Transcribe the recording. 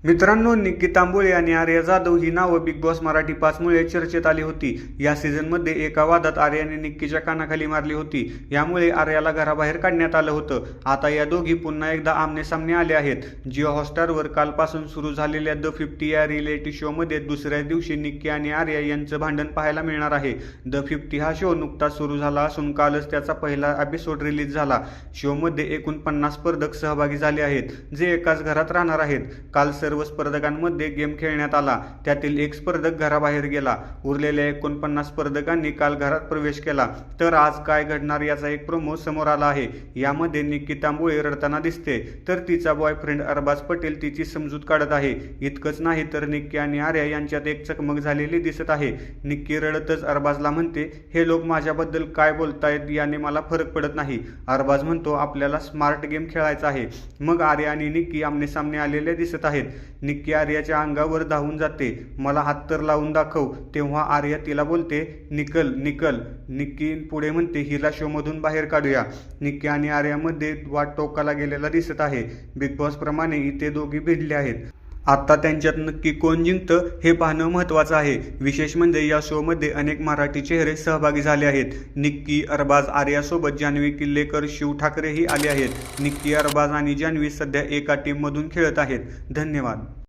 मित्रांनो, निक्की तांबोळे आणि आर्या जाधव ही नावं बिग बॉस मराठी 5 मुळे चर्चेत आली होती। या सीझनमध्ये एका वादात आर्याने निक्कीच्या कानाखाली मारली होती। यामुळे आर्याला घराबाहेर काढण्यात आलं होतं। आता या दोघी पुन्हा एकदा आमने-सामने आले आहेत। जिओ हॉटस्टारवर कालपासून सुरू झालेल्या द 50 या रिएलिटी शोमध्ये दुसऱ्याच दिवशी निक्की आणि आर्या यांचं भांडण पाहायला मिळणार आहे। द 50 हा शो नुकताच सुरू झाला असून कालच त्याचा पहिला एपिसोड रिलीज झाला। शोमध्ये एकूण 50 स्पर्धक सहभागी झाले आहेत, जे एकाच घरात राहणार आहेत। काल सर्व स्पर्धकांमध्ये गेम खेळण्यात आला, त्यातील एक स्पर्धक घराबाहेर गेला। उरलेल्या 49 स्पर्धकांनी काल घरात प्रवेश केला। तर आज काय घडणार याचा एक प्रोमो समोर आला आहे। यामध्ये निक्की तांबोळे रडताना दिसते, तर तिचा बॉयफ्रेंड अरबाज पटेल तिची समजूत काढत आहे। इतकंच नाही तर निक्की आणि आर्या यांच्यात एक चकमक झालेली दिसत आहे। निक्की रडतच अरबाजला म्हणते, हे लोक माझ्याबद्दल काय बोलतायत याने मला फरक पडत नाही। अरबाज म्हणतो, आपल्याला स्मार्ट गेम खेळायचा आहे। मग आर्या आणि निक्की आमने-सामने आलेले दिसत आहेत। निक्की आर्याच्या अंगावर धावून जाते, मला हात तर लावून दाखव। तेव्हा आर्या तिला बोलते, निकल निकल। निक्की पुढे म्हणते, हिला शोमधून बाहेर काढूया। निक्की आणि आर्यामध्ये वाद टोकाला गेलेला दिसत आहे। बिग बॉस प्रमाणे इथे दोघी भिडले आहेत। आता त्यांच्यात नक्की कोण जिंकतं हे पाहणं महत्त्वाचं आहे। विशेष म्हणजे या शोमध्ये अनेक मराठी चेहरे सहभागी झाले आहेत। निक्की, अरबाज, आर्यासोबत जान्हवी किल्लेकर, शिव ठाकरेही आले आहेत। निक्की, अरबाज आणि जान्हवी सध्या एका टीममधून खेळत आहेत। धन्यवाद।